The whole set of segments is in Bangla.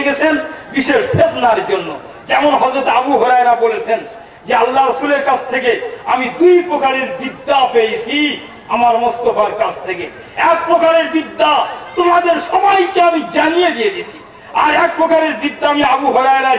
গেছেন বিশেষ ফিতনার জন্য। যেমন হযরত আবু হুরায়রা বলেছেন যে আল্লাহ রাসূলের কাছ থেকে আমি দুই প্রকারের বিদ্যা পেয়েছি আমার মুস্তাফার কাছ থেকে। এক প্রকারের বিদ্যা তোমাদের সবাইকে আমি জানিয়ে দিয়ে দিয়েছি, আর এক প্রকারের বিদ্যা আমি আবু হুরায়রা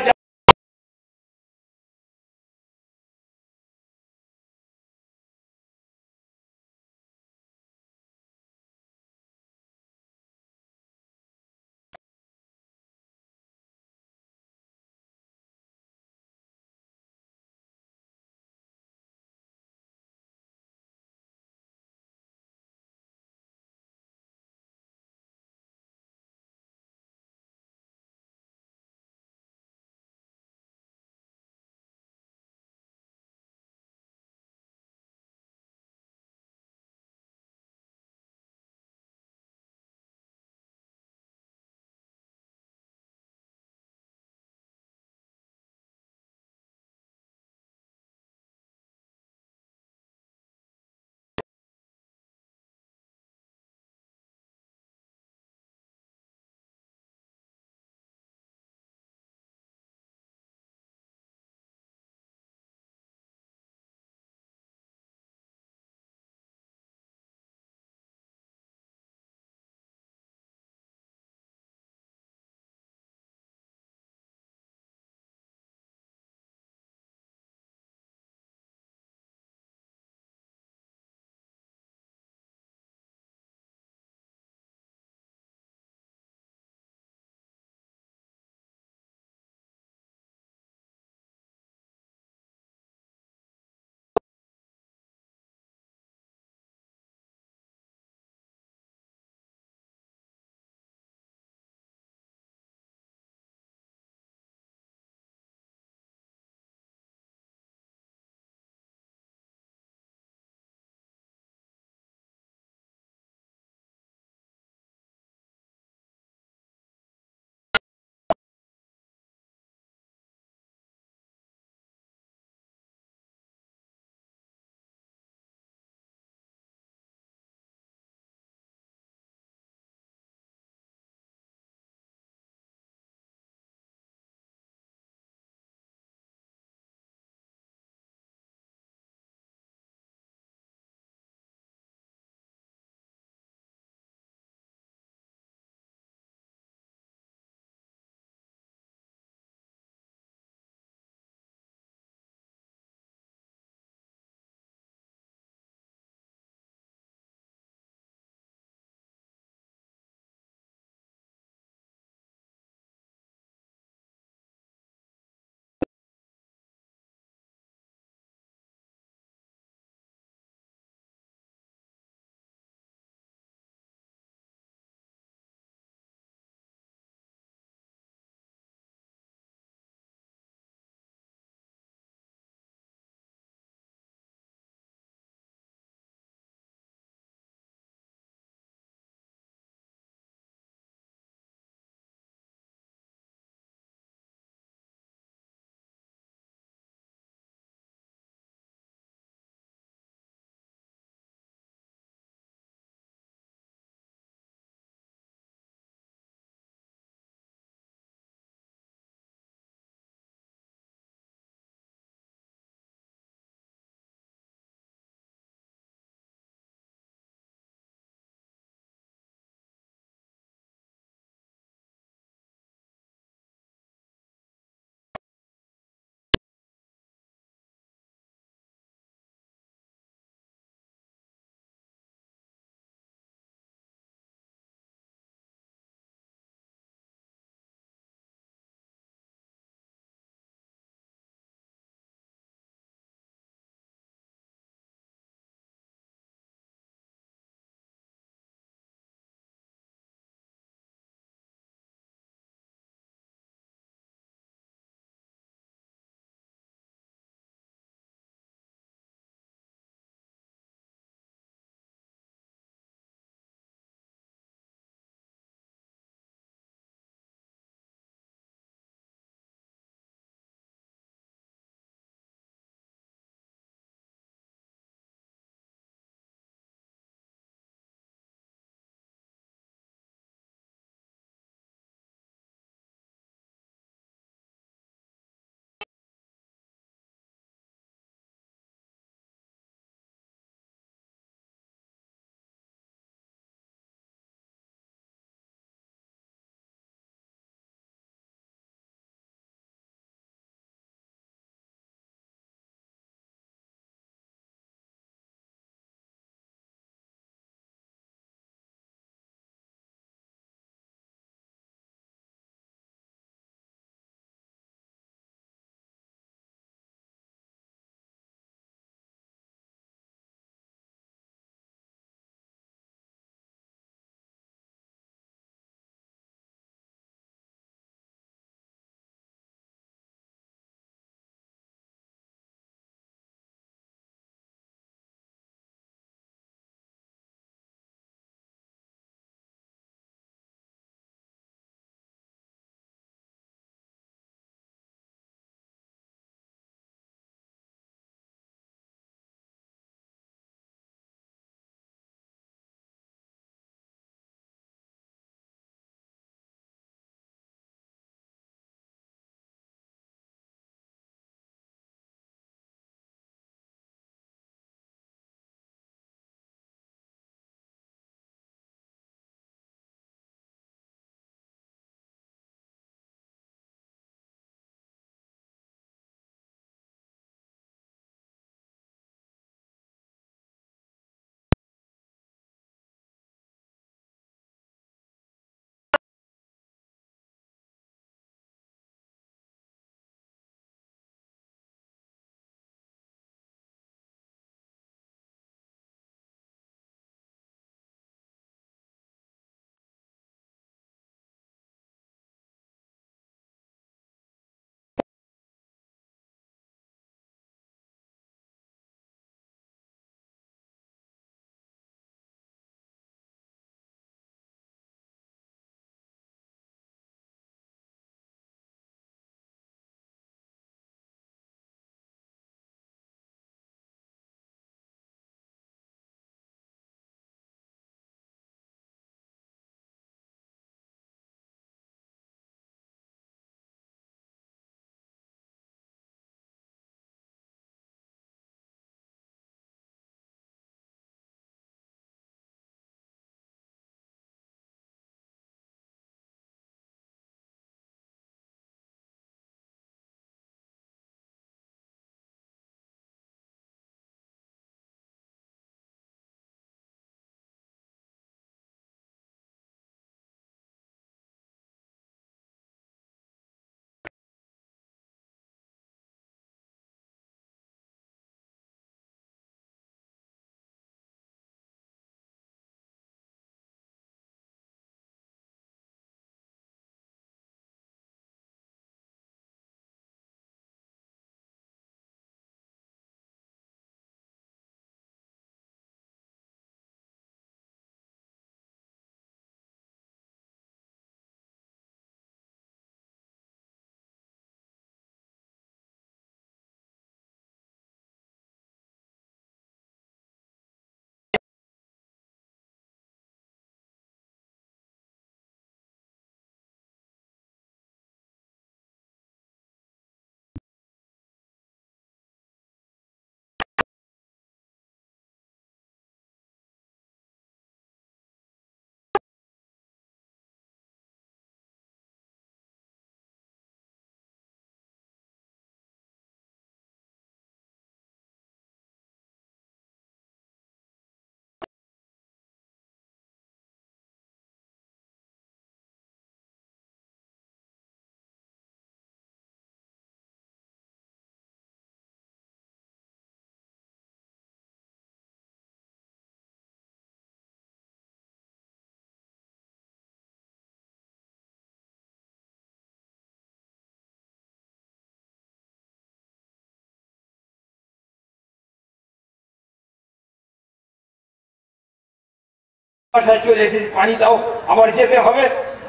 বাসায় চলে এসেছি, পানি দাও, আবার যেতে হবে।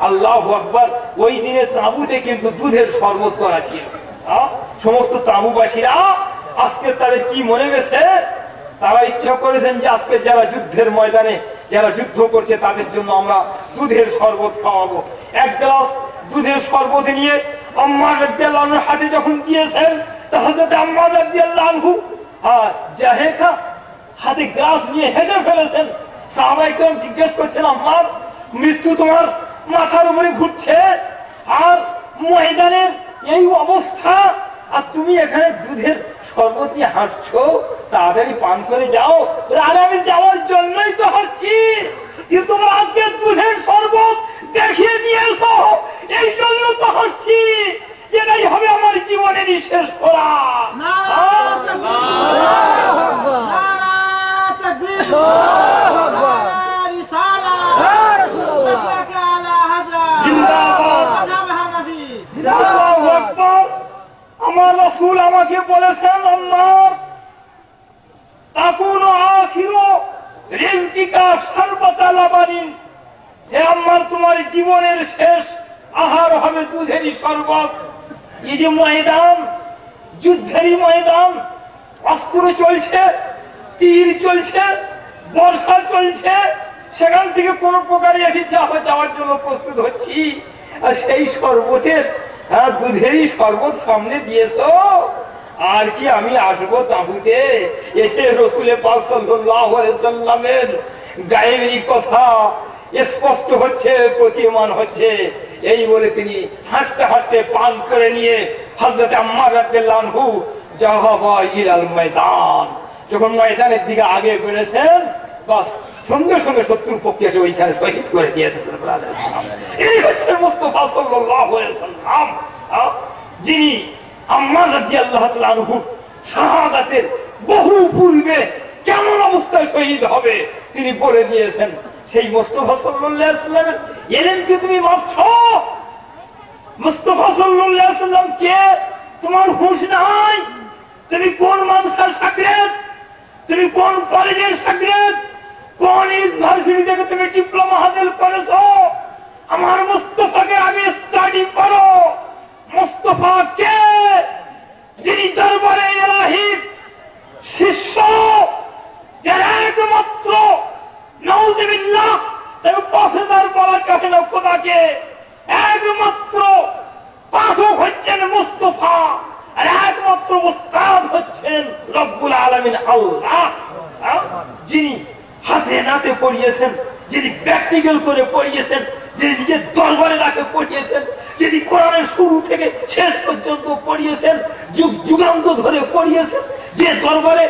আল্লাহু আকবার। ওই দিনে তাঁবুতে কিন্তু দুধের শরবত করা ছিল। সমস্ত তাঁবুবাসীরা আজকে তাদের কি মনে গেছে, তারা ইচ্ছা করেছেন যে আজকে যারা যুদ্ধের ময়দানে যারা যুদ্ধ করছে তাদের জন্য আমরা দুধের শরবত খাওয়াবো। এক গ্লাস দুধের শরবত নিয়ে আম্মার রাদিয়াল্লাহু আনহার হাতে যখন দিয়েছেন, তা হযরত আম্মার রাদিয়াল্লাহু আনহু জাহেকা হাতে গ্লাস নিয়ে হেসে ফেলেছেন। সাহাবায়ে কেরাম জিজ্ঞেস করছেন, আম্মার, মৃত্যু তোমার মাথার উপরে ঘুরছে আর ময়দানের এই অবস্থা, আর তুমি এখানে দুধের শরবত নিয়ে হাঁটছো, তাড়াতাড়ি পান করে যাও। আর আমি যাওয়ার জন্যই তো হাঁটছি, কিন্তু তোমরা আজকে দুধের শরবত দেখিয়ে দিয়েছো, এই জন্য তো হাঁটছি। এটাই হবে আমার জীবনের শেষ করা। আমার রাসূল আমাকে বলেছেন, আম্মার তাকুনু আখিরু রিজকিকা শারবাতা লাবানিন, হে আম্মার, তোমার জীবনের শেষ আহার হবে দুধেরই শরবত। এই যে ময়দান, যুদ্ধেরই ময়দান, অস্ত্র চলছে, তীর চলছে, বর্ষা চলছে, সেখান থেকে কোন প্রকারে যাওয়ার জন্য প্রস্তুত হচ্ছি, আর সেই শরবতের দুধেরই শরবত সামনে দিয়েছো, আর কি আমি আসবো তাঁবুতে এসে রাসূল পাক সাল্লাল্লাহু আলাইহি সাল্লামের গায়েবী কথা স্পষ্ট হচ্ছে, প্রতীয়মান হচ্ছে। এই বলে তিনি হাসতে হাসতে পান করে নিয়ে হযরত আম্মার রাদিয়াল্লাহু আনহু যাওয়া ইলাল ময়দান, যখন ময়দানের দিকে আগে বেড়েছেন, বাস সঙ্গে সঙ্গে শত্রুর পক্ষে এসে ওইখানে শহীদ করে দিয়েছেন। এই হচ্ছে মুস্তাফা সাল্লাল্লাহু আলাইহি সাল্লাম, যিনি আম্মার রাদিয়াল্লাহু তাআলা আনহু শাহাদাতের বহু পূর্বে কেমন অবস্থায় শহীদ হবে তিনি বলে দিয়েছেন। সেই মুস্তাফা সাল্লাল্লাহু আলাইহি সাল্লামের এলেন কি তুমি ভাবছো? মুস্তাফা সাল্লাল্লাহু আলাইহি সাল্লাম কে তোমার হুঁশ নাই? তুমি কোন মাদ্রাসার ছাত্র, তুমি কোন কলেজের ছাত্র, কোন ইউনিভার্সিটি থেকে তুমি ডিপ্লোমা হাসিল করেছো? আমার মুস্তাফাকে আগে স্টাডি করো। মুস্তাফা কে? যিনি দরবারে ইলাহির শিষ্য, যারা একমাত্র নাউযুবিল্লাহ তাই প্রফেসর বলা চলে না, খোদাকে একমাত্র পাঠক হচ্ছেন মুস্তাফা, আর একমাত্র উস্তাদ হচ্ছেন রব্বুল আলামিন আল্লাহ, যিনি হাতে নাতে পড়িয়েছেন, যিনি প্র্যাকটিক্যাল করে পড়িয়েছেন, যিনি নিজের দরবারে রাখে পড়িয়েছেন, যিনি কোরআনের শুরু থেকে শেষ পর্যন্ত পড়িয়েছেন, যুগ যুগান্ত ধরে পড়িয়েছেন, যে দরবারে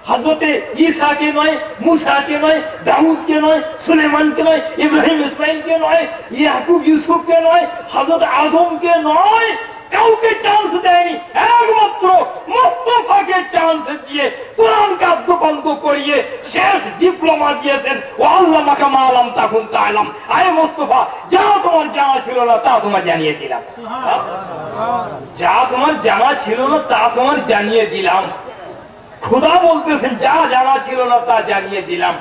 হযরতে ঈসাকে নয়, মুসাকে নয়, দাউদকে নয়, সুলেমানকে নয়, ইব্রাহিম ইসমাইলকে নয়, ইয়াকুব ইউসুফকে নয়, হযরত আদমকে নয়, কাউকে চান্স দেয়নি, একমাত্র মুস্তাফাকে চান্স দিয়ে কোরআনকে আদ্যপান্ত করিয়ে শেষ ডিপ্লোমা দিয়েছেন। ও আল্লামাকা মা লাম তাকুন তা'লাম, আয় মুস্তাফা, যা তোমার জানা ছিল না তা তোমার জানিয়ে দিলাম। যা তোমার জানা ছিল না তা তোমার জানিয়ে দিলাম। খোদা বলতেছেন, যা জানা ছিল না তা জানিয়ে দিলাম।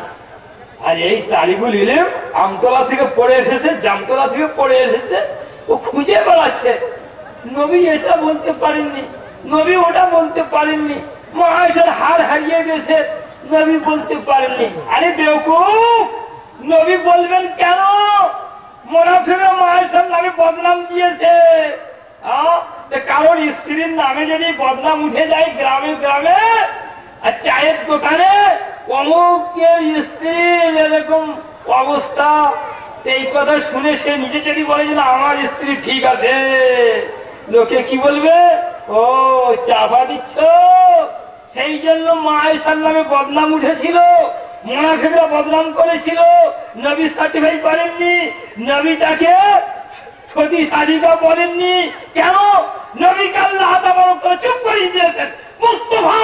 আর এই তালিবুল ইলম আমতলা থেকে পড়ে এসেছে, জামতলা থেকে পড়ে এসেছে, ও খুঁজে বেড়াচ্ছে, নবী এটা বলতে পারেননি, নবী ওটা বলতে পারেননি, মা আয়েশার হার হারিয়ে গেছে, নবী বলতে পারেননি। আরে বেওকুফ, নবী বলবেন কেন? মুনাফিকরা মা আয়েশার নামে বদনাম দিয়েছে। কারোর স্ত্রীর নামে যদি বদনাম উঠে যায় গ্রামে গ্রামে, আর চায়ের দোকানে অমুকের স্ত্রীর এরকম অবস্থা, এই কথা শুনে সে নিজে যদি বলে যে না আমার স্ত্রী ঠিক আছে, লোকে কি বলবে? ও চাপা দিচ্ছ। সেই জন্য মা আয়েশার নামে বদনাম উঠেছিল, মুনাফিকরা বদনাম করেছিল, নবী সার্টিফাই করেননি, নবী তাকে সতী সাধিকা বলেননি। কেন? নবীকে আল্লাহ তাআলা চুপ করে দিয়েছেন। মুস্তাফা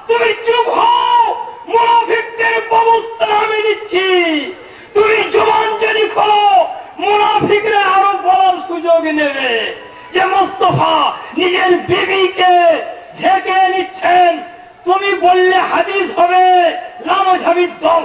তুমি চুপ হও, মুনাফিকদের ব্যবস্থা আমি নিচ্ছি। তুমি জবান যদি খোলো, মুনাফিকরা আরো বলার সুযোগ নেবে যে মুস্তাফা নিজের বিবিকে ঢেকে নিচ্ছেন। তুমি বললে হাদিস হবে লামঝাবির দল,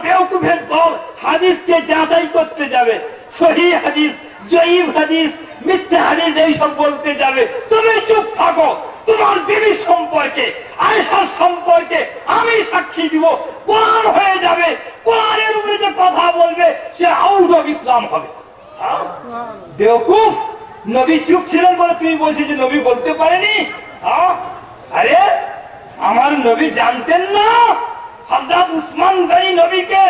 বেওকুফের দল হাদিসকে যাচাই করতে যাবে, সহিহ হাদিস, জয়ীফ হাদিস, মিথ্যা হাদিস এইসব বলতে যাবে। তুমি চুপ থাকো। তোমার বিবি সম্পর্কে, আয়েশার সম্পর্কে আমি সাক্ষী দিব, কোরআন হয়ে যাবে। কোরআনের উপরে যে কথা বলবে সে আউট অফ ইসলাম হবে। বেওকুফ, নবী চুপ ছিলেন বলে তুমি বলছি যে নবী বলতে পারেনি? আরে আমার নবী জানতেন না? হযরত উসমান গনি নবীকে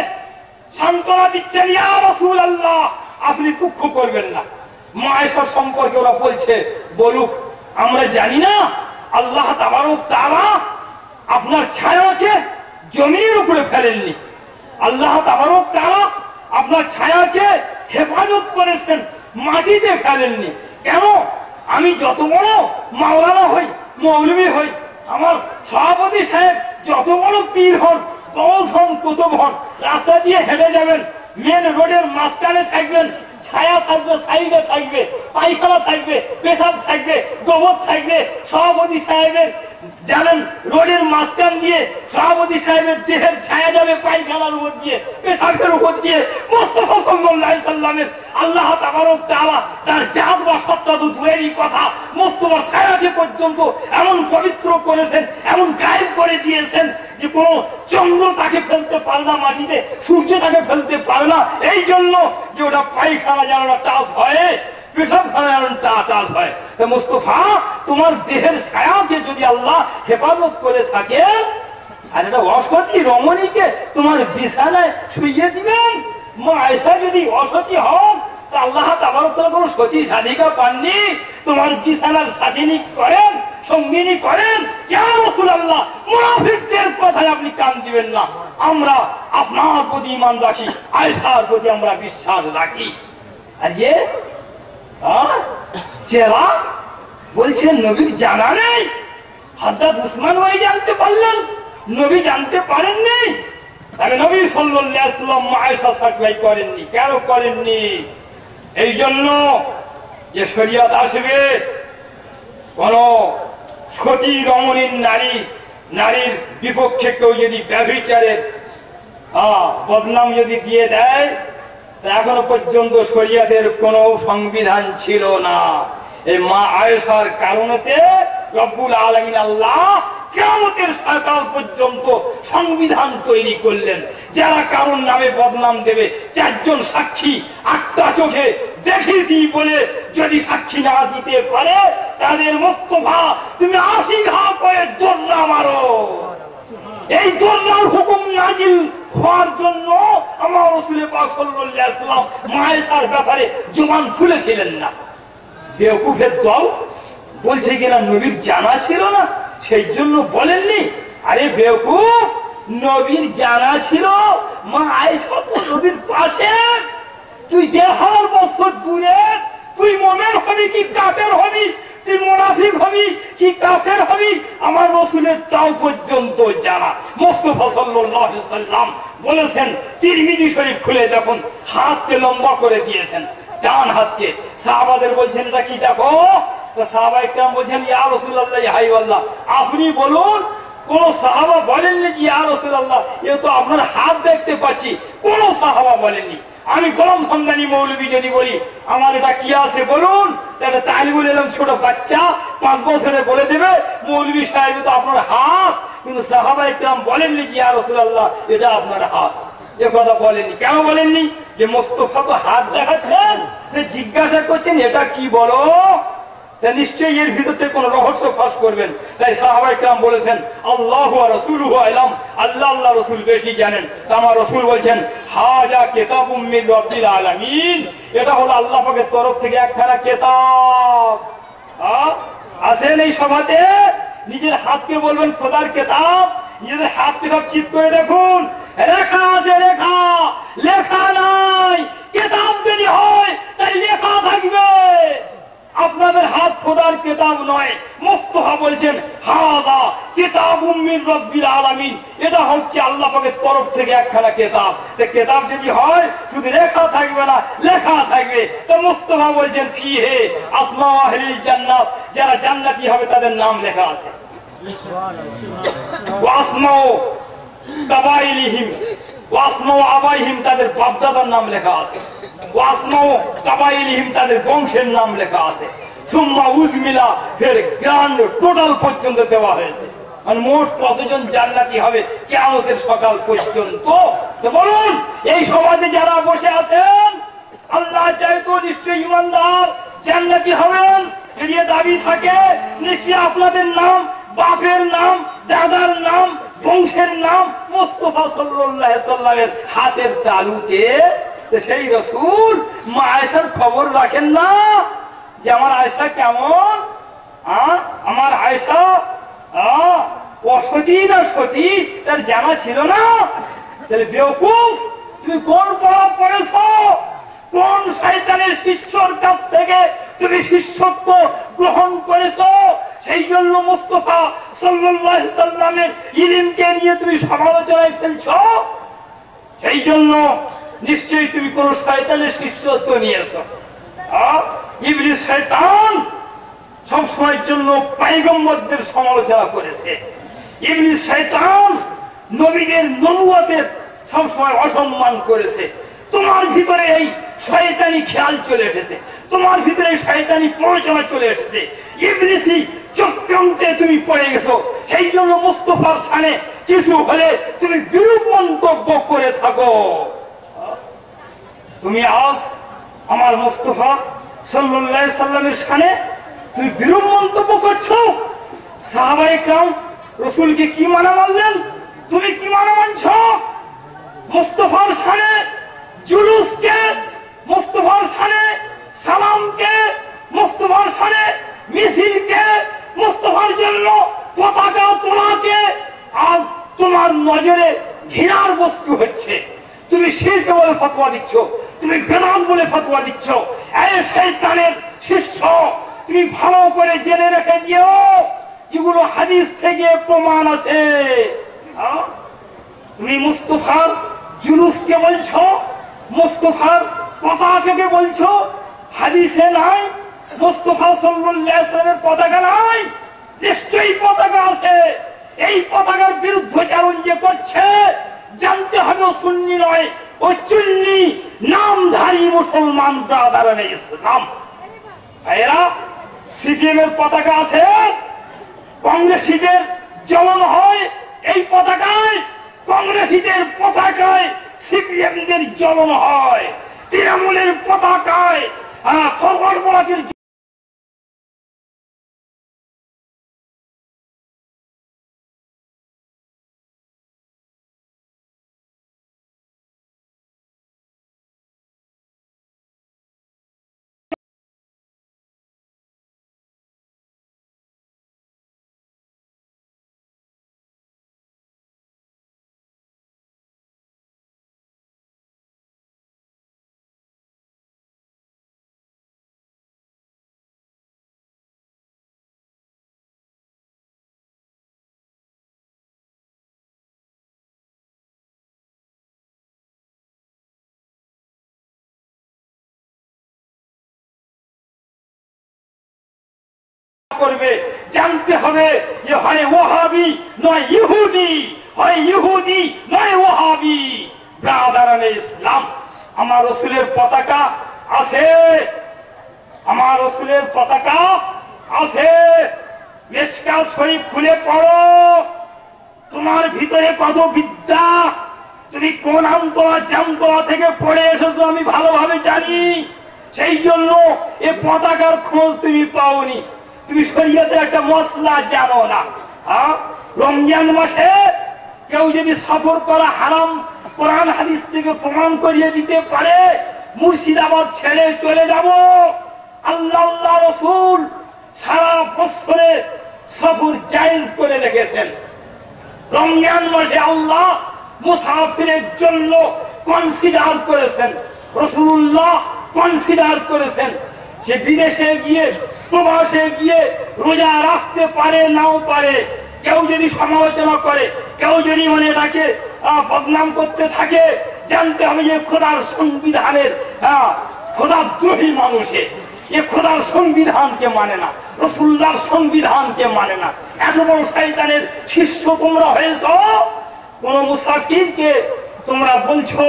সান্ত্বনা দিচ্ছেন, ইয়া রাসূলুল্লাহ আপনি দুঃখ করবেন না। মা আয়েশা সম্পর্কে ওরা বলছে বলুক, আমরা জানি না আল্লাহ তাবারক তাআলা আপনার ছায়াকে জমিনের উপরে ফেলেননি, আল্লাহ তাবারক তাআলা আপনার ছায়াকে হেফাজত করেছেন, মাটিতে ফেলেননি। কেন? আমি যত বড় মাওলানা হই, মৌলবী হই, আমার সভাপতি সাহেব যত বড় পীর হন, গৌস হন, কুতুব হন, রাস্তা দিয়ে হেঁটে যাবেন, মেন রোডের মাঝখানে থাকবেন, ছায়া থাকবে, সাইডে থাকবে, পায়খানা থাকবে, পেশাব থাকবে, গোবর থাকবে। সভাপতি সাহেবের জানেন রোডের মাঝখান দিয়ে সভাপতি সাহেবের দেহের ছায়া যাবে পায়খানার উপর দিয়ে, পেশাবের উপর দিয়ে। মুস্তাফা সাল্লাল্লাহু আলাইহি সাল্লামের আল্লাহ তাবারক তাআলা তার জাত বা সত্তা তো দূরেরই কথা, মুস্তাফার ছায়াকে পর্যন্ত এমন পবিত্র করেছেন, এমন গায়েব করে দিয়েছেন যে কোন চন্দ্র তাকে ফেলতে পারে না মাটিতে, সূর্য তাকে ফেলতে পারে না। এই জন্য যে ওটা পায়খানা যেন না চাষ হয়, পেশাবখানা যেন চাষ হয়। মুস্তাফা তোমার দেহের ছায়াকে যদি আল্লাহ হেফাজত করে থাকে, আর এটা অসতী রমণীকে তোমার বিছানায় শুইয়ে দিবেন। মা আয়েশা যদি অসতী হন, তা আল্লাহ তাবারক তাআলা কোনো সতী সাধিকা পাননি? তোমার বিছানার সাথিনী করেন, সঙ্গিনী করেন। ইয়া রাসূলুল্লাহ মুনাফিকদের কথায় আপনি কান দিবেন না। আমরা আপনার প্রতি ঈমান রাখি, আয়েশার প্রতি আমরা বিশ্বাস রাখি। আর চেলা বলছিলেন নবীর জানা নেই, হযরত উসমান ভাই জানতে পারলেন, নবী জানতে পারেননি। তাহলে নবী সাল্লাল্লাহু আলাইহি ওয়াসাল্লাম আয়েশা সাকলাই করেননি। কেন করেননি? এই জন্য যে শরীয়ত আসবে, কোন সতী রমণীর নারীর বিপক্ষে কেউ যদি ব্যভিচারের বদনাম যদি দিয়ে দেয়, এখনো পর্যন্ত শরীয়তের কোন সংবিধান ছিল না। এই মা আয়েশার কারণেতে রব্বুল আলামিন আল্লাহ কিয়ামতের সকাল পর্যন্ত সংবিধান তৈরি করলেন। যারা কারণ নামে বদনাম দেবে, 4 জন সাক্ষী 8টা চোখে দেখেছি বলে যদি সাক্ষী না দিতে পারে, তাদের মুস্তাফা তুমি 80 ঘা করে জোরনা মারো। এই জোরনার হুকুম নাজিল হওয়ার জন্য আমার রাসূল পাক সাল্লাল্লাহু আলাইহি ওয়াসাল্লাম মা আয়েশার ব্যাপারে জবান খুলেছিলেন না। বেওকুফের দল বলছে কিনা নবীর জানা ছিল না, সেই জন্য বলেননি। আরে বেওকুফ, নবীর জানা ছিল। মা আয়েশা তো নবীর পাশে, তুই 1.5 বছর দূরে, তুই মুমিন হবি কি কাফের হবি, তুই মুনাফিক হবি কি কাফের হবি, আমার রাসূলের তাও পর্যন্ত জানা। মুস্তাফা সাল্লাল্লাহু আলাইহি ওয়াসাল্লাম বলেছেন, তিরমিজি শরীফ খুলে দেখুন, হাতকে লম্বা করে দিয়েছেন, ডান হাতকে। সাহাবাদের বলছেন এটা কি দেখো, তো সাহাবায়ে কেরাম বলছেন, ইয়া রাসূলুল্লাহ ইয়া হাবিবাল্লাহ আপনি বলুন। কোন সাহাবা বলেননি কি ইয়া রাসূলুল্লাহ এ তো আপনার হাত দেখতে পাচ্ছি? কোন সাহাবা বলেননি। আমি গোলাম সন্ধানী মৌলবী যদি বলি আমার এটা কি আছে বলুন, তাহলে তালিবুল ইলম ছোট বাচ্চা 5 বছরে বলে দেবে মৌলবী সাহেব তো আপনার হাত। কিন্তু সাহাবায়ে কেরাম বলেননি কি ইয়া রাসূলুল্লাহ এটা আপনার হাত, এ কথা বলেননি। কেন বলেননি? যে মুস্তাফা তো হাত দেখাচ্ছেন, জিজ্ঞাসা করছেন এটা কি বলো, নিশ্চয়ই এর ভিতরে কোন রহস্য ফাঁস করবেন। তাই সাহাবায়ে কেরাম বলেছেন আল্লাহু ওয়া রাসূলুহু আ'লাম, আল্লাহ আল্লাহ রাসূল বেশি জানেন। আমার রাসূল বলেছেন হাজা কিতাবুম মির রাব্বিল আলামিন, এটা হলো আল্লাহ পাকের তরফ থেকে একখানা কিতাব। আসেন এই সভাতে নিজের হাতকে বলবেন খোদার কিতাব, নিজের হাতকে সব চিৎ করে দেখুন, লেখা আছে লেখা, লেখা নাই। কিতাব যদি হয় তাই লেখা থাকবে। আপনাদের হাত খোদার কিতাব নয়। মুস্তাফা বলছেন হাযা কিতাবুম মির রাব্বিল আলামিন, এটা হচ্ছে আল্লাহ পাকের তরফ থেকে একখানা কিতাব। যে কিতাব যদি হয় শুধু লেখা থাকবে না, লেখা থাকবে। তো মুস্তাফা বলছেন ফিহে আসমা আহলিল জান্নাত, যারা জান্নাতি হবে তাদের নাম লেখা আছে। ওয়া আসমা কাবাইলিহিম, ওয়াসমাউ আবাইহিম তাদের বাপদাদার নাম লেখা আছে, ওয়াসমাউ কাবাইলিহিম তাদের বংশের নাম লেখা আছে, সুম্মা উজমিলা ফের গ্রান্ড টোটাল পর্যন্ত দেওয়া হয়েছে। মানে মোট কতজন জান্নাতি হবে কিয়ামতের সকাল পর্যন্ত? তো বলুন, এই সমাজে যারা বসে আছেন আল্লাহ চাইতো নিশ্চয়ই ইমানদার জান্নাতি হবেন। যদি দাবি থাকে নিশ্চয়ই আপনাদের নাম, বাপের নাম, দাদার নাম, বংশের নাম মুস্তাফা সাল্লাল্লাহু আলাইহি সাল্লামের হাতের তালুতে। সেই রাসূল মা আয়েশার খবর রাখেন না যে আমার আয়েশা কেমন, আমার আয়েশা অসতী না সতী তার জানা ছিল না? তাহলে বেওকুফ, তুমি কোন পড়া পড়েছ? কোন শয়তানের শিষ্যর কাছ থেকে তুমি শিষ্যত্ব গ্রহণ করেছ? সেই জন্য মুস্তাফা সাল্লাল্লাহু আলাইহি সাল্লামের ইলমকে নিয়ে তুমি সমালোচনায় ফেলছ। সেই জন্য নিশ্চয়ই তুমি কোন শয়তানের শিষ্যত্ব নিয়েছো। ইবলিস শয়তান সবসময়ের জন্য পয়গম্বরদের সমালোচনা করেছে। ইবলিস শয়তান নবীদের নবুয়তের সবসময় অসম্মান করেছে। তোমার ভিতরে এই শয়তানি খেয়াল চলে এসেছে, তোমার ভিতরে এই শয়তানি প্ররোচনা চলে এসেছে, ইবলিসি চক্রান্তে তুমি পড়ে গেছো। সেই জন্য মুস্তাফার শানে কিছু হলে তুমি বিরূপ মন্তব্য করে থাকো। তুমি আজ আমার মুস্তাফা সাল্লাল্লাহু আলাইহি সাল্লামের শানে তুমি বিরূপ মন্তব্য করছো। সাহাবায়ে কেরাম রাসূলকে কি মানা মানলেন, তুমি কি মানা মানছো? মুস্তাফার শানে জুলুসকে, মুস্তাফার শানে সালামকে, মুস্তাফার শানে মিছিলকে, মুস্তাফার জন্য পতাকা তোলাকে আজ তোমার নজরে ঘৃণার বস্তু হচ্ছে। তুমি শিরক বলে ফতোয়া দিচ্ছ, তুমি বেদাত বলে ফতোয়া দিচ্ছ। এই শয়তানের শিষ্য, তুমি ভালো করে জেনে রেখে দিও, এগুলো হাদিস থেকে প্রমাণ আছে। তুমি মুস্তাফার জুলুসকে বলছো, মুস্তাফার পতাকাকে বলছো, হাদিসে নাই। মুস্তাফা সাল্লাল্লাহু আলাইহি সাল্লামের পতাকা নাই? নিশ্চয়ই পতাকা আছে। এই পতাকার বিরুদ্ধাচরণ যে করছে জানতে হবে সুন্নি নয়, ও চুন্নি নামধারী মুসলমান ব্রাদারান ইসলাম। এরা সিপিএম এর পতাকা আছে, কংগ্রেসীদের জ্বলন হয় এই পতাকায়, কংগ্রেসীদের পতাকায় সিপিএমদের জ্বলন হয়, তৃণমূলের পতাকায় ফরওয়ার্ড করবে জানতে হবে যে হয় ওয়াহাবি নয় ইহুদি, হয় ইহুদি নয় ওয়াহাবি। ব্রাদারান ইসলাম, আমার রাসূলের পতাকা আছে, আমার রাসূলের পতাকা আছে। মিশকাত শরীফ খুলে পড়ো, তোমার ভিতরে কত বিদ্যা, তুমি কোন আমতলা জামতলা থেকে পড়ে এসেছো আমি ভালোভাবে জানি। সেই জন্য এ পতাকার খোঁজ তুমি পাওনি, তুমি শরীয়তের একটা মশলা জানো না। রমজান মাসে কেউ যদি সফর করা হারাম কোরআন হাদিস থেকে প্রমাণ করিয়ে দিতে পারে, মুর্শিদাবাদ ছেড়ে চলে যাব। আল্লাহ রাসূল সারা বছরে সফর জায়েজ করে রেখেছেন। রমজান মাসে আল্লাহ মুসাফিরের জন্য কনসিডার করেছেন, রাসূলুল্লাহ কনসিডার করেছেন। সে বিদেশে গিয়ে প্রবাসে গিয়ে রোজা রাখতে পারে নাও পারে, কেউ যদি সমালোচনা করে, কেউ যদি মানে তাকে বদনাম করতে থাকে, জানতে হবে যে খোদার সংবিধানের খোদাদ্রোহী মানুষে, এ খোদার সংবিধানকে মানে না, রাসূলুল্লাহর সংবিধানকে মানে না। এত বড় শয়তানের শিষ্য তোমরা হয়েছ। কোন মুসাফিরকে তোমরা বলছো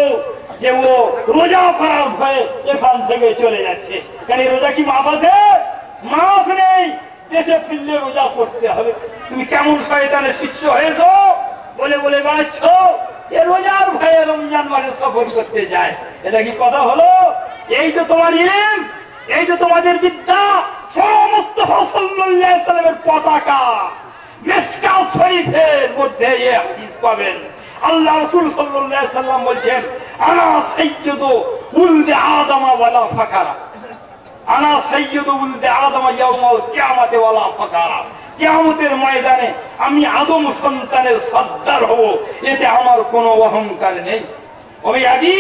যে ও রোজা করার ভয়ে এখান থেকে চলে যাচ্ছে। কেন রোজা কি মাপ আছে? মাপ নেই। দেশে ফিরলে রোজা করতে হবে। তুমি কেমন শয়তানের শিষ্য হয়েছো বলে বলে বেড়াচ্ছ যে রোজার ভয়ে রমজান মাসে সফর করতে যায়। এটা কি কথা হলো? এই তো তোমার ইলম, এই তো তোমাদের বিদ্যা। সমস্ত সাল্লাল্লাহু পতাকা মিশকাত শরীফের মধ্যে এই হাদিস পাবেন। আল্লাহ রাসূল সাল্লাল্লাহু আলাইহি ওয়াসাল্লাম বলেন, আনা সাইয়্যিদু উলদি আদম ওয়ালা ফাকারা। আনা সাইয়্যিদু উলদি আদম ইয়াউমাল কিয়ামতি ওয়ালা ফাকারা। কিয়ামতের ময়দানে আমি আদম সন্তানের সর্দার হব, এতে আমার কোনো অহংকার নেই। ওই আদি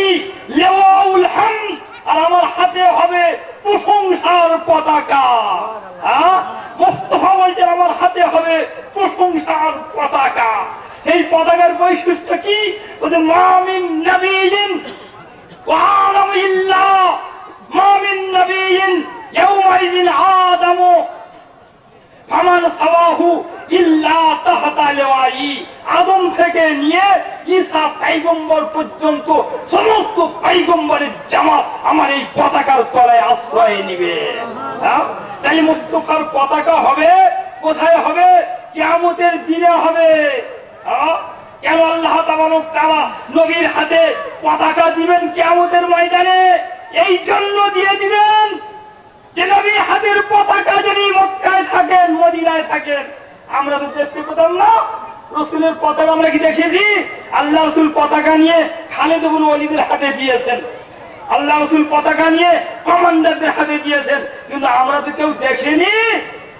লিওয়াউল হামদ, আর আমার হাতে হবে প্রশংসার পতাকা। মুস্তাফা বলেন আমার হাতে হবে প্রশংসার পতাকা। এই পতাকার বৈশিষ্ট্য কি? বলতে মা মিন নাবিয়্যিন ওয়া আলামু ইল্লা মা মিন নাবিয়্যিন ইয়াউমাইযিন আদামু ফামান সাওয়াহু ইল্লা তাহতা লিওয়াই। আদম থেকে নিয়ে ঈসা পয়গম্বর পর্যন্ত সমস্ত পয়গম্বরের জামাত আমার এই পতাকার তলায় আশ্রয় নিবে। তাই মুস্তাফার পতাকা হবে কোথায় হবে? কিয়ামতের দিনে হবে। কেন আল্লাহ তাবারক তাআলা নবীর হাতে পতাকা দিবেন কিয়ামতের ময়দানে? এই জন্য দিয়ে দিবেন যে নবীর হাতের পতাকা যদি মক্কায় থাকেন, মদিনায় থাকেন, আমরা তো দেখতে পেতাম না। রাসূলের পতাকা আমরা কি দেখেছি? আল্লাহ রাসূল পতাকা নিয়ে খালিদ ইবনে ওয়ালিদের হাতে দিয়েছেন, আল্লাহ রাসূল পতাকা নিয়ে কমান্ডারদের হাতে দিয়েছেন, কিন্তু আমরা তো কেউ দেখিনি।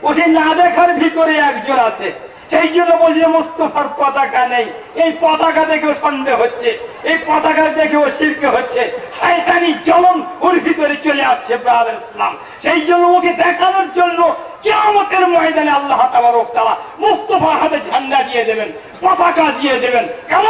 ওই না দেখার ভিতরে একজন আছে। সেই জন্য বলছে মুস্তাফার পতাকা নেই। এই পতাকা দেখেও সন্দেহ হচ্ছে, এই পতাকা দেখেও শিরক হচ্ছে, শয়তানি জ্বলন ওর ভিতরে চলে আসছে। ব্রাদার ইসলাম, সেই জন্য ওকে দেখানোর জন্য কিয়ামতের ময়দানে আল্লাহ তাবারক তাআলা মুস্তাফার হাতে ঝান্ডা দিয়ে দেবেন, পতাকা দিয়ে দেবেন। কেন?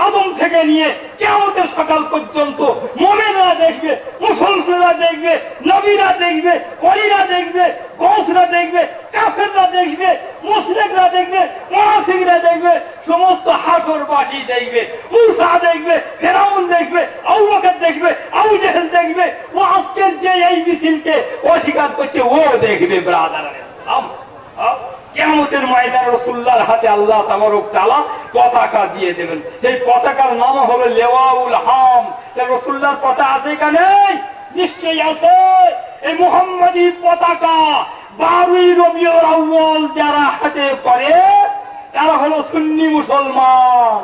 আদম থেকে নিয়ে কিয়ামতের সকাল পর্যন্ত মুমিনরা দেখবে, মুসলমানরা দেখবে, নবীরা দেখবে, ওলিরা দেখবে, গৌসরা দেখবে, কাফেররা দেখবে, মুশরিকরা দেখবে, মুনাফিকরা দেখবে, সমস্ত হাসরবাসী দেখবে, মুসা দেখবে, ফিরআউন দেখবে, আবু বকর দেখবে, আবু জেহেল দেখবে। ও আজকের যে এই মিছিলকে অস্বীকার করছে ও দেখবে। ব্রাদার ইসলাম, কিয়ামতের ময়দানে রাসূলুল্লাহর হাতে আল্লাহ তাবারক তাআলা পতাকা দিয়ে দেবেন। সেই পতাকার নাম হবে লিওয়াউল হাম। রাসূলুল্লাহর পতাকা আছে এখানে? নিশ্চয়ই আছে। এই মুহাম্মাদি পতাকা 12ই রবিউল আউয়াল যারা হাতে করে তারা হলো সুন্নি মুসলমান।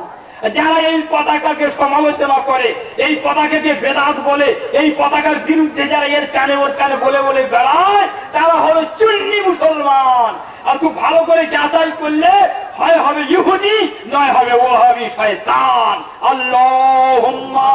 যারা এই পতাকাকে সমালোচনা করে, এই পতাকাকে বেদাত বলে, এই পতাকার বিরুদ্ধে যারা এর কানে ওর কানে বলে বলে বেড়ায়, তারা হলো সুন্নি মুসলমান। আর খুব ভালো করে যাচাই করলে হয় হবে ইহুদি, নয় হবে ওয়াহাবি শয়তান। আল্লাহুম্মা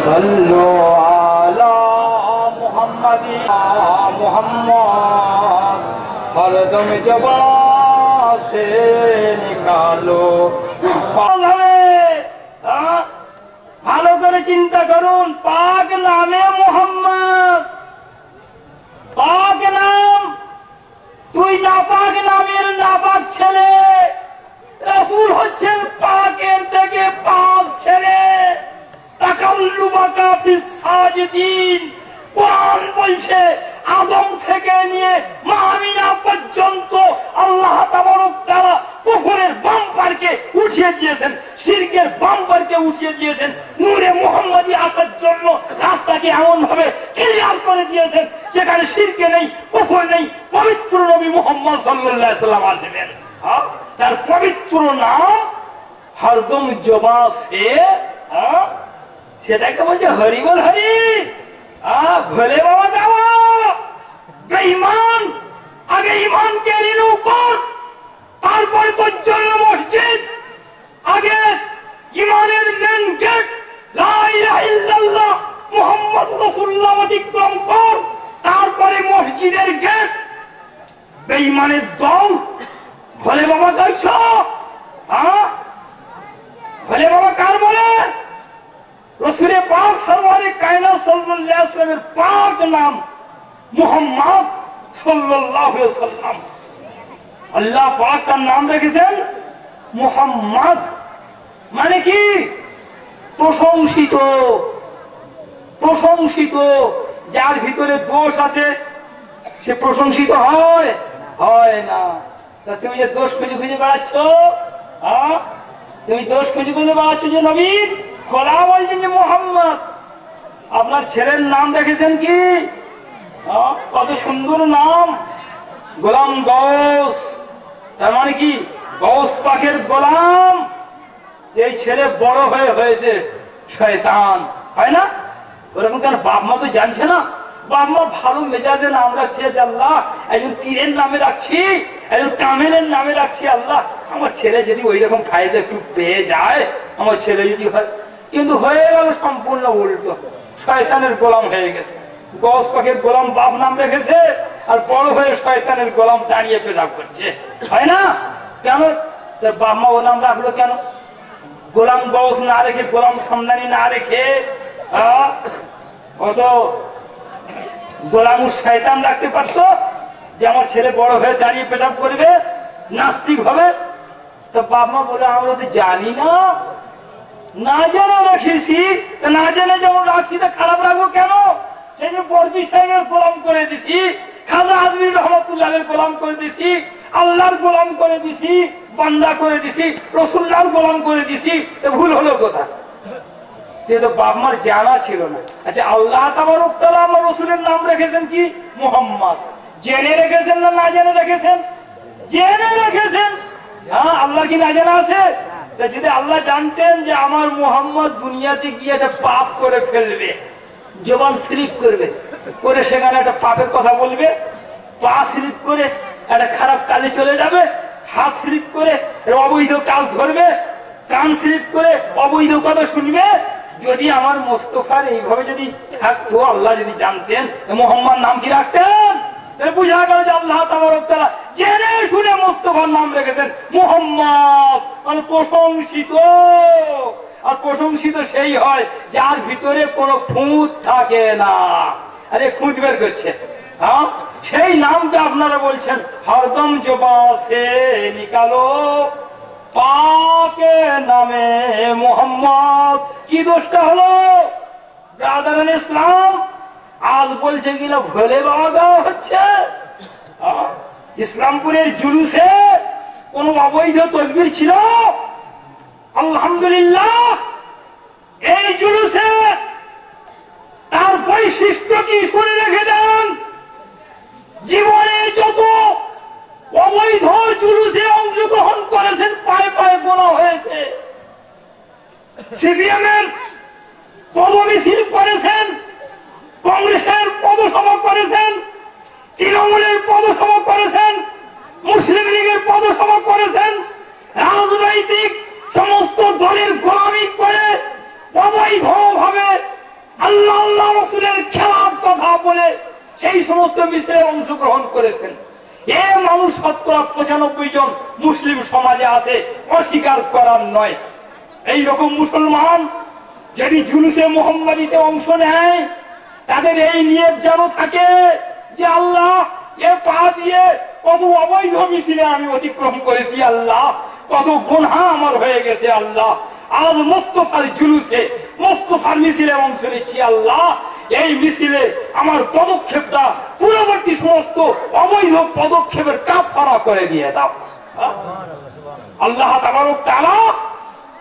सल्लु अला मुहम्मद मुहम्मद हरदम ज़बान से निकालो। ভালো করে চিন্তা করুন, পাক নামে মুহাম্মদ, পাক নাম। তুই নাপাক নামের নাপাক ছেলে, রাসূল হচ্ছেন পাকের থেকে পাক ছেলে। তাকাল্লুবাকা ফিস সাজিদিন, কোরআন বলছে আদম থেকে নিয়ে মা আমিনা পর্যন্ত আল্লাহ তাবারক তাআলা কুফরের বাম্পারকে উঠিয়ে দিয়েছেন, শিরকের বাম্পারকে উঠিয়ে দিয়েছেন। নূরে মুহাম্মাদি আসার জন্য রাস্তাকে এমন ভাবে ক্লিয়ার করে দিয়েছেন যেখানে শিরকে নেই, কুফর নেই। পবিত্র নবী মুহাম্মদ সাল্লাল্লাহু আলাইহি ওয়াসাল্লাম আসবেন। তার পবিত্র নাম হরদম জবা সে, সেটাকে বলছে হরি বল হরি। ভোলে বাবা যাওয়া বেঈমান, আগে ঈমানকে রিনিউ কর, তারপর তোর জন্য মসজিদ। আগে ঈমানের মেন গেট লা ইলাহা ইল্লাল্লাহ মুহাম্মদ রাসূলুল্লাহ অতিক্রম কর, তারপরে মসজিদের গেট। বেঈমানের দল ভোলে বাবা গাইছ? ভোলে বাবা কার বলে? রসুলে পাক সরওয়ারে কায়নাত সাল্লাল্লাহু আলাইহি ওয়াসাল্লামের পাক নাম মুহাম্মদ সাল্লাল্লাহু আলাইহি ওয়াসাল্লাম। আল্লাহ পাক তার নাম রেখেছেন মুহাম্মদ, মানে কি? প্রশংসিত। প্রশংসিত। যার ভিতরে দোষ আছে সে প্রশংসিত হয়? হয় না। তা তুমি যে দোষ খুঁজে খুঁজে বেড়াচ্ছ, তুমি দোষ খুঁজে খুঁজে বেড়াচ্ছ যে নবী খোলা বলছেন যে মুহাম্মদ। আপনার ছেলের নাম রেখেছেন কি? কত সুন্দর নাম, গোলাম গৌস। তার মানে কি? গৌস পাকের গোলাম। এই ছেলে বড় হয়েছে শয়তান, হয় না? ওরকম কেন? বাপ মা তো জানছে না। বাপ মা ভালো মেজাজে নাম রাখছে যে আল্লাহ একজন পীরের নামে রাখছি, একজন কামেলের নামে রাখছি। আল্লাহ আমার ছেলে যদি ওই রকম ফায়দা একটু পেয়ে যায়, আমার ছেলে যদি হয়। কিন্তু হয়ে গেল সম্পূর্ণ উল্টো, শয়তানের গোলাম হয়ে গেছে। গৌস পাকের গোলাম বাপ নাম রেখেছে, আর বড় হয়ে শয়তানের গোলাম দাঁড়িয়ে পেশাব করছে, হয় না? কেন? বাপ মা ও নাম রাখলো কেন? গোলাম গৌস না রেখে, গোলাম সামদানি না রেখে অত গোলাম শয়তান রাখতে পারতো যে আমার ছেলে বড় হয়ে দাঁড়িয়ে পেশাব করবে, নাস্তিক হবে। তো বাপ মা বলে আমরা তো জানি না, না জেনে রেখেছি। না জেনে যেমন রাখছি তা খারাপ রাখবো কেন? এই যে বরবি সাহেবের গোলাম করে দিছি, খাজা আজমি রহমতুল্লাহের গোলাম করে দিছি, আল্লাহর গোলাম করে দিছি, বান্দা করে দিছি, রসুল্লাহর গোলাম করে দিছি। ভুল হলো কোথা? যেহেতু বাপ মার জানা ছিল না। আচ্ছা, আল্লাহ তাবারক তাআলা আমার রসুলের নাম রেখেছেন কি? মুহাম্মদ। জেনে রেখেছেন না না জেনে রেখেছেন? জেনে রেখেছেন। আল্লাহ কি না জানা আছে? যদি আল্লাহ জানতেন যে আমার মুহাম্মদ দুনিয়াতে গিয়ে একটা পাপ করে ফেলবে, জবান স্লিপ করবে, করে সেখানে একটা পাপের কথা বলবে, পা স্লিপ করে একটা খারাপ কাজে চলে যাবে, হাত স্লিপ করে অবৈধ কাজ ধরবে, কান স্লিপ করে অবৈধ কথা শুনবে, যদি আমার মোস্তফার এইভাবে যদি থাকতো, আল্লাহ যদি জানতেন মুহাম্মদ নাম কি রাখতেন? বুঝা গেল যে আল্লাহ তাবারক তাআলা জেনে শুনে মোস্তফার নাম রেখেছেন মুহাম্মদ, মানে প্রশংসিত। আর প্রশংসিত সেই হয় যার ভিতরে কোনো খুঁত থাকে না। আরে খুঁজ বের করছে, সেই নামটা আপনারা বলছেন হরদম জবা সে নিকালো পাকে নামে মুহাম্মদ। কি দোষটা হলো ব্রাদার ইসলাম? আজ বলছে কিনা ভোলে বাবা দেওয়া হচ্ছে। ইসলামপুরের জুলুসে কোন অবৈধ তকবীর ছিল? আলহামদুলিল্লাহ, এই জুলুসে তার বৈশিষ্ট্য কি শুনে রেখে দেন। জীবনে যত অবৈধ জুলুসে অংশগ্রহণ করেছেন পায়ে পায়ে গোনা হয়েছে। সিপিএমের পদমিছিল করেছেন, কংগ্রেসের পদসভা করেছেন, তৃণমূলের পদসভা করেছেন, মুসলিম লীগের পদসভা করেছেন। রাজনৈতিক সমস্ত দলের গোলামি করে অবৈধ ভাবে আল্লাহ আল্লাহ রাসূলের খেলাফ কথা বলে সেই সমস্ত মিছিলে অংশগ্রহণ করেছেন। এ মানুষ ৯৫ জন মুসলিম সমাজে আছে, অস্বীকার করার নয়। এইরকম মুসলমান যদি জুলুসে মুহাম্মাদিতে অংশ নেয়, তাদের এই নিয়ত যেন থাকে যে আল্লাহ এ পা দিয়ে কত অবৈধ মিছিলে আমি অতিক্রম করেছি, আল্লাহ কত গুনাহ আমার হয়ে গেছে, আল্লাহ আজ মুস্তাফার জুলুসে মুস্তাফার মিছিলে অংশ নিচ্ছি, আল্লাহ এই মিছিলে আমার পদক্ষেপটা পূর্ববর্তী সমস্ত অবৈধ পদক্ষেপের কাফারা করে দিয়ে দাও। আল্লাহ তাবারক তাআলা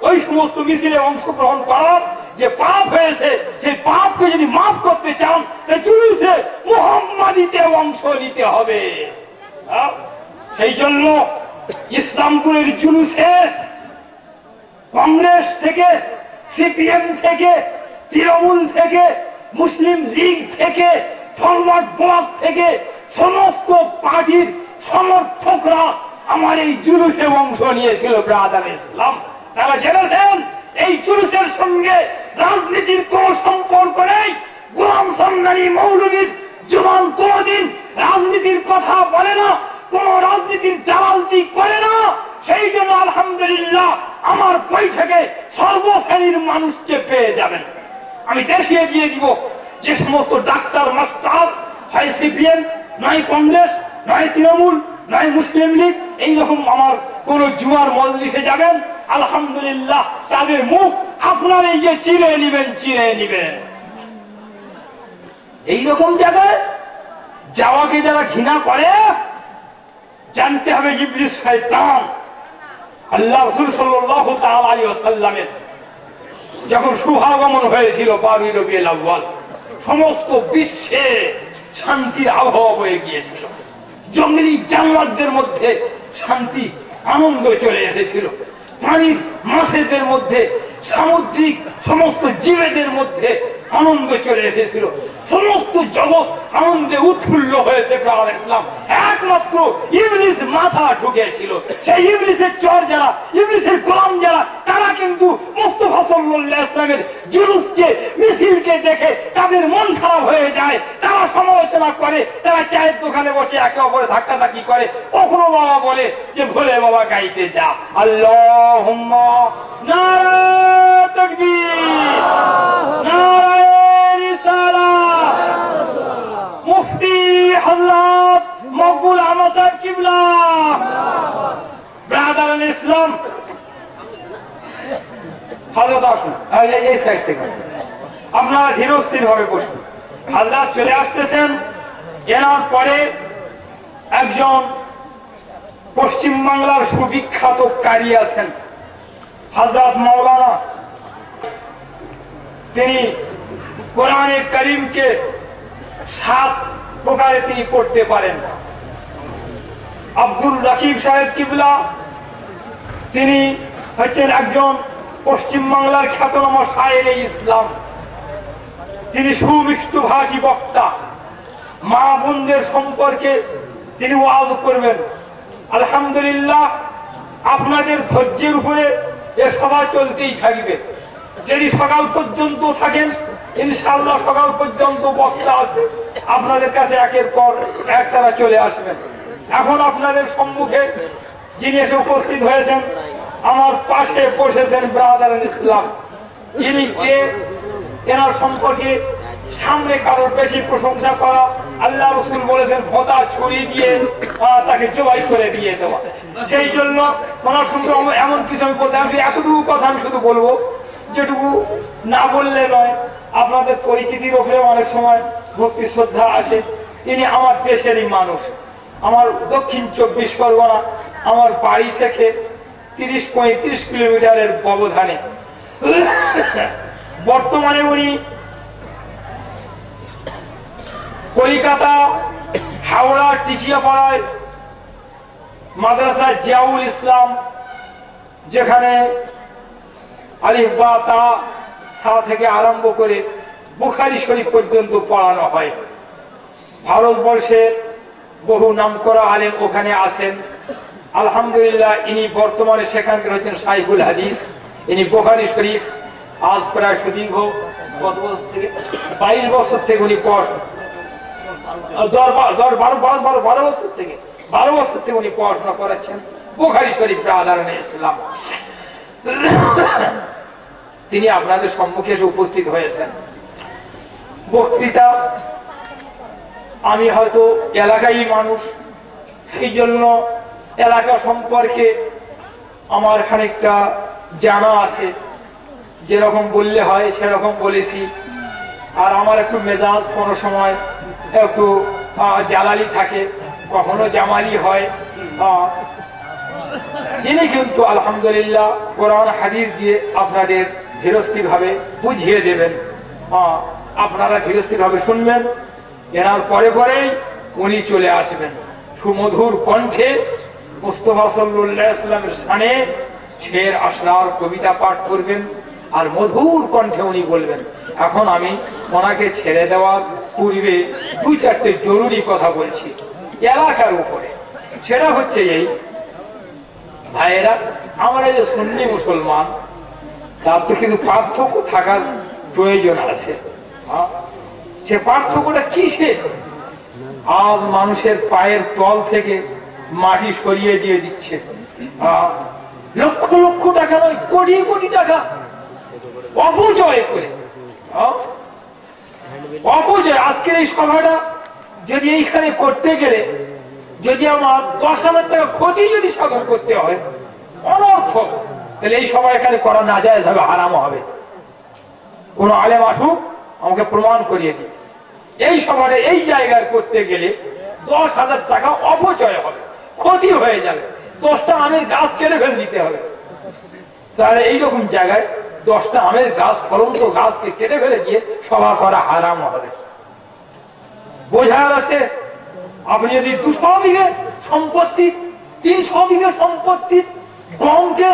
ওই সমস্ত মিছিলে অংশগ্রহণ করার যে পাপ হয়েছে সেই পাপকে যদি মাফ করতে চান, জুলুসে মুহাম্মাদিতে অংশ নিতে হবে। সেই জন্য ইসলামপুরের জুলুসে কংগ্রেস থেকে, সিপিএম থেকে, তৃণমূল থেকে, মুসলিম লীগ থেকে, ফরওয়ার্ড ব্লক থেকে সমস্ত পার্টির সমর্থকরা আমার এই জুলুসে অংশ নিয়েছিল। ব্রাদার ইসলাম, তারা জেনেছেন এই জুলুসের সঙ্গে রাজনীতির কোন সম্পর্ক নেই। গোলাম সামদানি মৌলবীর জবান কোনদিন রাজনীতির কথা বলে না, কোন রাজনীতির দালালি করে না। সেই জন্য আলহামদুলিল্লাহ আমার বৈঠকে সর্বশ্রেণীর মানুষকে পেয়ে যাবেন। আমি দেখিয়ে দিয়ে দিব যে সমস্ত ডাক্তার মাস্টার হয় সিপিএম, নয় কংগ্রেস, নয় তৃণমূল, নয় মুসলিম লীগ, এইরকম আমার কোন জুয়ার মজলিসে যাবেন, আলহামদুলিল্লাহ তাদের মুখ আপনার এই যে চিরে নিবেন। এইরকম জায়গায় যাওয়াকে যারা ঘৃণা করে, জানতে হবে ইবলিস শয়তান। আল্লাহ রাসূল সাল্লাল্লাহু তাআলা আলাইহি ওয়াসাল্লামের যখন শুভাগমন হয়েছিল 12 রবিউল আউয়াল, সমস্ত বিশ্বে শান্তির আবহাওয়া হয়ে গিয়েছিল। জঙ্গলি জানোয়ারদের মধ্যে শান্তি আনন্দ চলে এসেছিল। পানির মাছেদের মধ্যে, সামুদ্রিক সমস্ত জীবেদের মধ্যে আনন্দ চলে এসেছিল। সমস্ত জগৎ আনন্দে উৎফুল্ল হয়েছে। ইসলাম একমাত্র ইবলিস মাথা ঢুকেছিল। সেই ইবলিসের চর যারা, ইবলিসের গোলাম যারা, তারা কিন্তু মুস্তাফা সাল্লাল্লাহু আলাইহি ওয়াসাল্লামের জুলুসকে, মিছিলকে দেখে তাদের মন খারাপ হয়ে যায়। তারা সমালোচনা করে, তারা চায়ের দোকানে বসে একে অপরে ধাক্কাধাক্কি করে। কখনো বাবা বলে যে ভোলে বাবা গাইতে যা, আল্লাহুম্মা নারা তাকবীর, নারা রিসালাত, মুফতি হযরত মকবুল আহমদ সাহেব কিবলা। ব্রাদার ইন ইসলাম, হযরত আসুন এই সাইড থেকে, আপনারা ধীর স্থির ভাবে বসুন। হযরত চলে আসতেছেন। এনার পরে একজন পশ্চিম বাংলার সুবিখ্যাত কারি আছেন, হযরত মাওলানা। তিনি কোরআনে কারীমকে 7 প্রকারে তিনি পড়তে পারেন। আব্দুল রাকিব সাহেব কিবলা, তিনি হচ্ছেন একজন পশ্চিম বাংলার খ্যাতনামা শায়েরে ইসলাম। তিনি সুমিষ্টভাষী বক্তা। মা বোনদের সম্পর্কে তিনি ওয়াজ করবেন। আলহামদুলিল্লাহ আপনাদের ধৈর্যের উপরে এ সভা চলতেই থাকবে। যদি সকাল পর্যন্ত থাকেন, ইনশাআল্লাহ সকাল পর্যন্ত বক্তা আছে, আপনাদের কাছে একের পর এক তারা চলে আসবেন। এখন আপনাদের সম্মুখে যিনি এসে উপস্থিত হয়েছেন, আমার পাশে বসেছেন ব্রাদার ইন ইসলাম। ইনি কে, এনার সম্পর্কে সামনে কারোর বেশি প্রশংসা করা, আল্লাহ রাসূল বলেছেন ভোঁতা ছুরি দিয়ে তাকে জবাই করে দিয়ে দেওয়া। সেই জন্য ওনার সঙ্গে এমন কিছু আমি বলতে, আমি এতটুকু কথা আমি শুধু বলবো, যেটুকু না বললে নয়। আপনাদের পরিচিতির ওপরে অনেক সময় ভক্তি শ্রদ্ধা আছে। তিনি আমার দেশেরই মানুষ। আমার দক্ষিণ 24 পরগনা, আমার বাড়ি থেকে 30-35 কিলোমিটারের ব্যবধানে। বর্তমানে উনি কলকাতা হাওড়া টিকিয়াপাড়ায় মাদ্রাসা জিয়াউল ইসলাম, যেখানে আলিফ বা তা সা থেকে আরম্ভ করে বুখারী শরীফ পর্যন্ত পড়ানো হয়। ভারতবর্ষের বহু নামকরা আলেম ওখানে আছেন। আলহামদুলিল্লাহ ইনি বর্তমানে সেখানকার হচ্ছেন শাইখুল হাদিস। ইনি বুখারী শরীফ আজ প্রায় সুদীর্ঘ 22 বছর থেকে উনি 12 বছর থেকে উনি পড়াশোনা করেছেন বুখারী শরীফ আদারণে ইসলাম। তিনি আপনাদের সম্মুখে এসে উপস্থিত হয়েছেন। বক্তৃতা, আমি হয়তো এলাকায় মানুষ, এই জন্য এলাকা সম্পর্কে আমার খানিকটা জানা আছে। যেরকম বললে হয় সেরকম বলেছি। আর আমার একটু মেজাজ কোনো সময় একটু জালালি থাকে, কখনো জামালি হয়। তিনি কিন্তু আলহামদুলিল্লাহ কোরআন হাদিস দিয়ে আপনাদের ধীরস্থির ভাবে বুঝিয়ে দেবেন। আপনারা ধীরস্থির ভাবে শুনবেন। এনার পরে পরেই উনি চলে আসবেন সুমধুর কণ্ঠে মুস্তাফা সাল্লাল্লাহু আলাইহি ওয়াসাল্লামের শানে শের আশরার কবিতা পাঠ করবেন আর মধুর কণ্ঠে উনি বলবেন। এখন আমি ওনাকে ছেড়ে দেওয়ার পূর্বে 2-4টে জরুরি কথা বলছি এলাকার উপরে। সেটা হচ্ছে এই, ভাইয়েরা, আমরা যে সুন্নি মুসলমান, তার তো কিন্তু পার্থক্য থাকার প্রয়োজন আছে। সে পার্থক্যটা কিসে? আজ মানুষের পায়ের তল থেকে মাটি সরিয়ে দিয়ে দিচ্ছে। লক্ষ লক্ষ টাকা নয়, কোটি কোটি টাকা অপচয় করে। অপচয়। আজকের এই সভাটা যদি এইখানে করতে গেলে যদি আমার 10,000 টাকা ক্ষতি যদি সাধন করতে হয়, অনর্থক, তাহলে এই সভা এখানে করা না যায়, হবে হারাম হবে। কোন আলেম আসুক আমাকে প্রমাণ করিয়ে দিই, এই সভাটা এই জায়গায় করতে গেলে 10,000 টাকা অপচয় হবে, ক্ষতি হয়ে যাবে, 10টা আমের গাছ কেটে ফেলে দিতে হবে। তাহলে এইরকম জায়গায় 10টা আমের গাছ, ফলন্ত গাছকে কেটে ফেলে দিয়ে সভা করা হারাম হবে। বোঝা যাচ্ছে? আপনি যদি 200 বিঘে সম্পত্তি, 300 বিঘে সম্পত্তি গমকে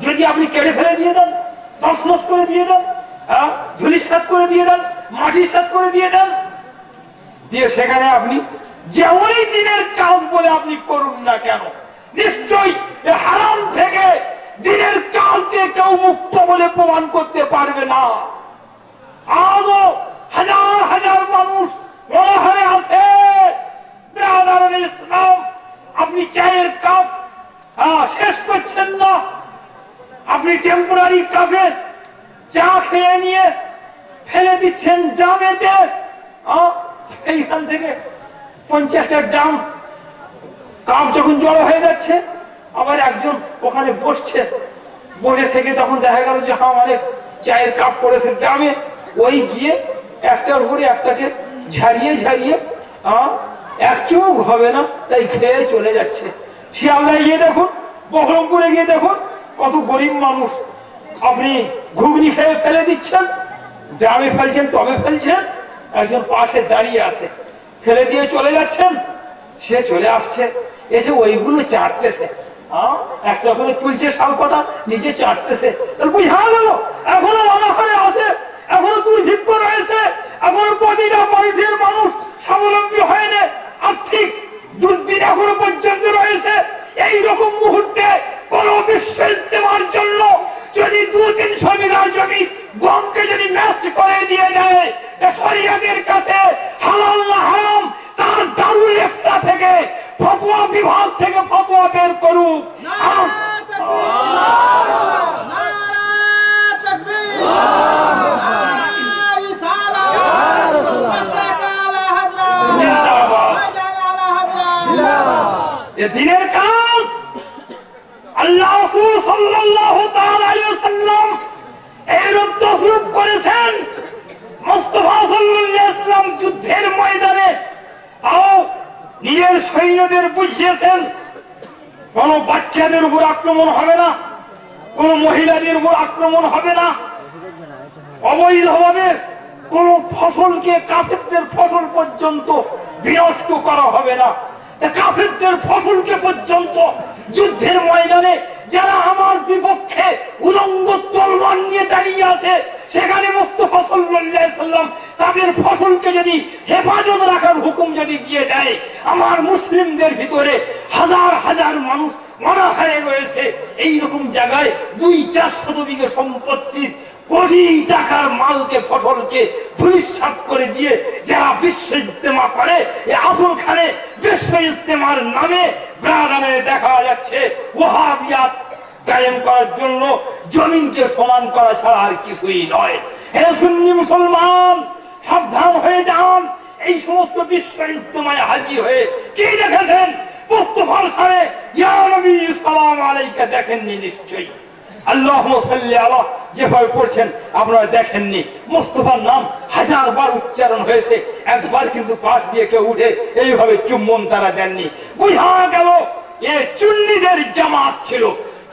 যদি আপনি কেটে ফেলে দিয়ে দেন, তছনছ করে দিয়ে দেন, ধুলিসাৎ করে দিয়ে দেন, মাটি সাৎ করে দিয়ে দেন, দিয়ে সেখানে আপনি যেমনই দিনের কাজ বলে আপনি করুন না কেন, নিশ্চয়ই হারাম থেকে দিনের কাজকে কেউ মুক্ত বলে প্রমাণ করতে পারবে না। আজও হাজার হাজার মানুষ মনে আছে ইসলাম, আপনি চায়ের কাপ শেষ করছেন না, আপনি টেম্পোরারি কাপে চা খেয়ে নিয়ে ফেলে দিচ্ছেন ড্রামেতে, এইখান থেকে 50টা ড্রাম কাপ যখন জড়ো হয়ে যাচ্ছে, আবার একজন ওখানে বসছে, বসে থেকে তখন দেখা গেল যে অনেক চায়ের কাপ পড়েছে ড্রামে, ওই গিয়ে একটার উপরে একটাকে ঝাড়িয়ে ঝাড়িয়ে এক চুমুক হবে না তাই খেয়ে চলে যাচ্ছে। শিয়ালদায় গিয়ে দেখুন, বহরমপুরে গিয়ে দেখুন, কত গরিব মানুষ আপনি ঘুগনি খেয়ে ফেলে দিচ্ছেন, ড্রামে ফেলছেন, টবে ফেলছেন, একজন পাশে দাঁড়িয়ে আছে, ফেলে দিয়ে চলে যাচ্ছেন, সে চলে আসছে, এসে ওইগুলো চাটতেছে, একটা করে তুলছে শালপাতা, নিচে চাটতেছে। তাহলে বুঝা গেল এখনো অনাহারে আছে, এখনো দুর্ভিক্ষ রয়েছে, এখনো প্রতিটা বাড়ির মানুষ স্বাবলম্বী হয়নি, আর্থিক দুর্দিন এখনো পর্যন্ত রয়েছে। এইরকম মুহূর্তে কোন বিশ্ব ইস্তেমার জন্য যদি 200-300 বিঘা জমি গমকে যদি নষ্ট করে দিয়ে দেয়, শরীয়তের কাছে হালাল না হারাম তার দারুল ইফতা থেকে, ফতোয়া বিভাগ থেকে ফতোয়া বের করুক। দিনের কাজ আল্লাহ রাসূল সাল্লাল্লাহু তাআলা আলাইহি ওয়াসাল্লাম এরূপ তসরুফ করেছেন। মুস্তাফা সাল্লাল্লাহু আলাইহি ওয়াসাল্লাম যুদ্ধের ময়দানে তাও নিজের সৈন্যদের বুঝিয়েছেন, কোন বাচ্চাদের উপর আক্রমণ হবে না, কোন মহিলাদের উপর আক্রমণ হবে না, অবৈধভাবে কোন ফসলকে, কাফেরদের ফসল পর্যন্ত বিনষ্ট করা হবে না। কাফেরদের ফসলকে পর্যন্ত যুদ্ধের ময়দানে যারা আমার বিপক্ষে উলঙ্গ তলোয়ার নিয়ে দাঁড়িয়ে আছে, সেখানে মুস্তাফা সাল্লাল্লাহু আলাইহি ওয়াসাল্লাম তাদের ফসলকে যদি হেফাজত রাখার হুকুম যদি দিয়ে দেয়, আমার মুসলিমদের ভিতরে হাজার হাজার মানুষ অনাহারে রয়েছে, এইরকম জায়গায় 200-400 বিঘা সম্পত্তির কোটি টাকার মালকে, ফসলকে ধূলিসাৎ করে দিয়ে যারা বিশ্ব ইজতেমা করে, আসল খানে বিশ্ব ইজতেমার নামে ব্রাদারে দেখা যাচ্ছে ওয়াহাবিয়াত কায়েম করার জন্য জমিনকে সমান করা ছাড়া আর কিছুই নয়। হে সুন্নি মুসলমান, সাবধান হয়ে যান। এই সমস্ত বিশ্ব ইজতেমায় হাজির হয়ে কি দেখেছেন? মুস্তাফার সামনে ইয়া নবী সালাম আলাইকা দেখেননি নিশ্চয়ই। আল্লাহুম্মা সাল্লি আলা যেভাবে পড়ছেন আপনারা দেখেননি। মুস্তাফার নাম 1000 বার উচ্চারণ হয়েছে, একবার কিন্তু পাশ দিয়ে কেউ উঠে এইভাবে চুম্বন তারা দেননি। বুঝা গেল এ চুন্নিদের জামাত ছিল,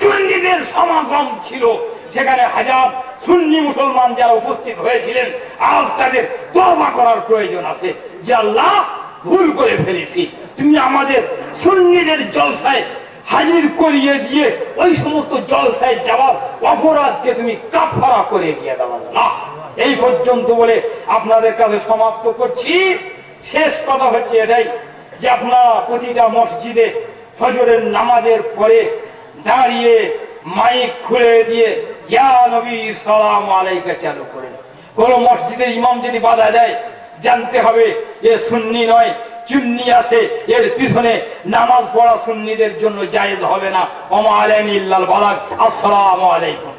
চুন্নিদের সমাগম ছিল। সেখানে হাজার সুন্নি মুসলমান যারা উপস্থিত হয়েছিলেন, আজ তাদের তওবা করার প্রয়োজন আছে যে আল্লাহ ভুল করে ফেলেছি, তুমি আমাদের সুন্নিদের জলসায় হাজির করিয়ে দিয়ে ওই সমস্ত জলসায় যাওয়ার অপরাধকে তুমি কাফারা করে দিয়ে দাও আল্লাহ। এই পর্যন্ত বলে আপনাদের কাছে সমাপ্ত করছি। শেষ কথা হচ্ছে এটাই যে আপনারা প্রতিটা মসজিদে ফজরের নামাজের পরে দাঁড়িয়ে মাইক খুলে দিয়ে ইয়া নবী সালাম আলাইকা চালু করেন। কোন মসজিদে ইমাম যদি বাধা দেয়, জানতে হবে এ সুন্নি নয়, চুন্নি আছে, এর পিছনে নামাজ পড়া সুন্নিদের জন্য জায়েজ হবে না। ওমা আলাইনি ইল্লাল বালাগ। আসসালামু আলাইকুম।